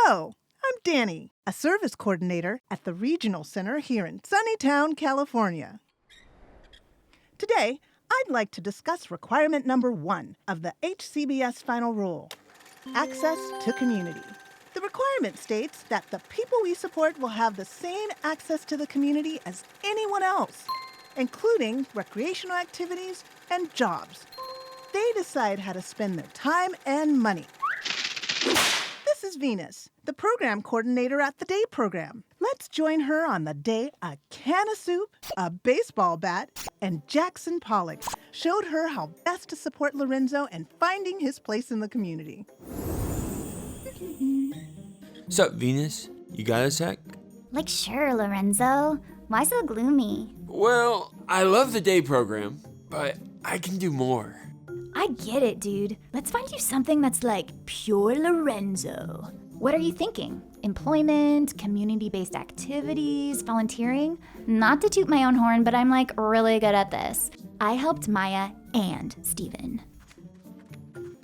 Hello, I'm Danny, a service coordinator at the Regional Center here in Sunnytown, California. Today, I'd like to discuss requirement number 1 of the HCBS Final Rule, access to community. The requirement states that the people we support will have the same access to the community as anyone else, including recreational activities and jobs. They decide how to spend their time and money. This is Venus, the program coordinator at the day program. Let's join her on the day a can of soup, a baseball bat, and Jackson Pollock showed her how best to support Lorenzo in finding his place in the community. Sup, Venus? You got a sec? Like, sure, Lorenzo. Why so gloomy? Well, I love the day program, but I can do more. I get it, dude. Let's find you something that's like pure Lorenzo. What are you thinking? Employment, community-based activities, volunteering? Not to toot my own horn, but I'm like really good at this. I helped Maya and Steven.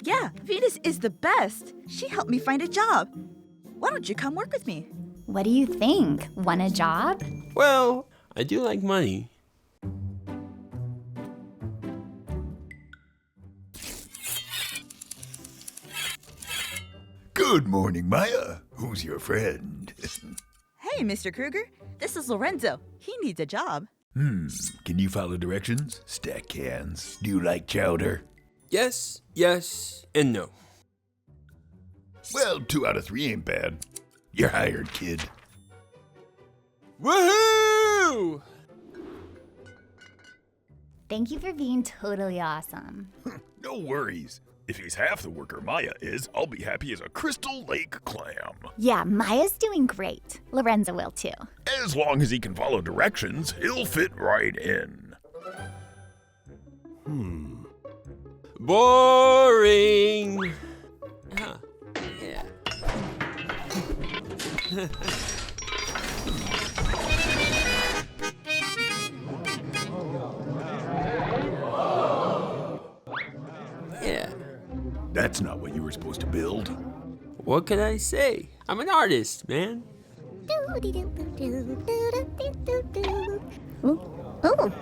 Yeah, Venus is the best. She helped me find a job. Why don't you come work with me? What do you think? Want a job? Well, I do like money. Good morning, Maya. Who's your friend? Hey, Mr. Kruger. This is Lorenzo. He needs a job. Can you follow directions? Stack cans. Do you like chowder? Yes, and no. Well, 2 out of 3 ain't bad. You're hired, kid. Woohoo! Thank you for being totally awesome. No worries. If he's half the worker Maya is, I'll be happy as a Crystal Lake clam. Yeah, Maya's doing great. Lorenzo will too. As long as he can follow directions, he'll fit right in. Boring! Huh. Yeah. Yeah. That's not what you were supposed to build. What could I say? I'm an artist, man. Oh.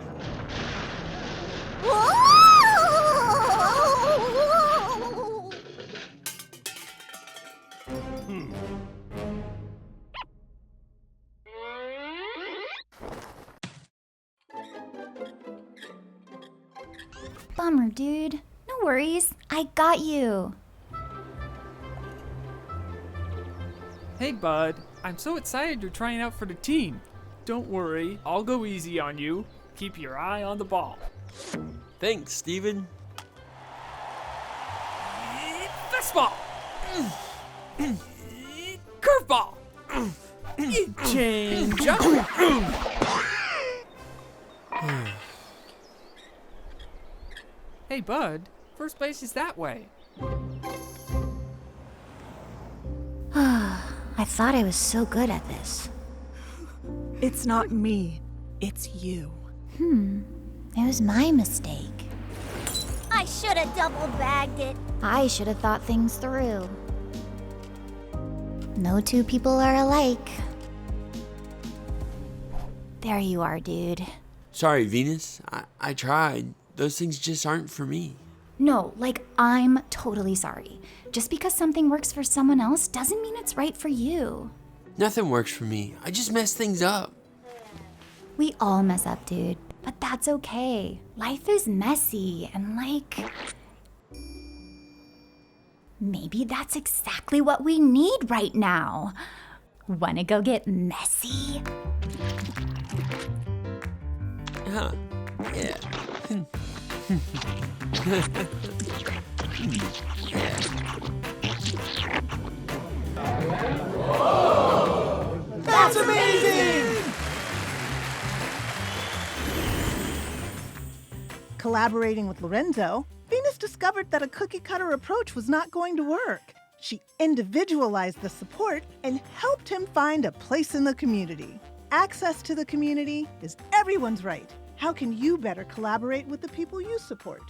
Bummer, dude. No worries. I got you. Hey, bud. I'm so excited you're trying out for the team. Don't worry, I'll go easy on you. Keep your eye on the ball. Thanks, Steven. Fastball! Curveball! Change up! Hey, bud. First base is that way. I thought I was so good at this. It's not me, it's you. It was my mistake. I should have double-bagged it. I should have thought things through. No two people are alike. There you are, dude. Sorry, Venus. I tried. Those things just aren't for me. No, like, I'm totally sorry. Just because something works for someone else doesn't mean it's right for you. Nothing works for me. I just mess things up. We all mess up, dude. But that's okay. Life is messy and maybe that's exactly what we need right now. Wanna go get messy? Huh. Yeah. That's amazing! Collaborating with Lorenzo, Venus discovered that a cookie-cutter approach was not going to work. She individualized the support and helped him find a place in the community. Access to the community is everyone's right. How can you better collaborate with the people you support?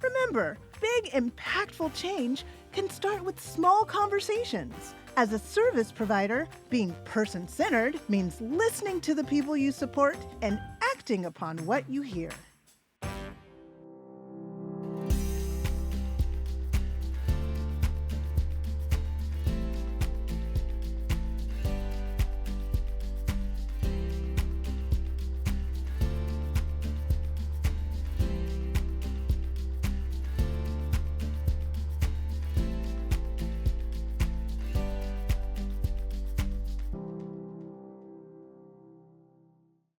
Remember, big, impactful change can start with small conversations. As a service provider, being person-centered means listening to the people you support and acting upon what you hear.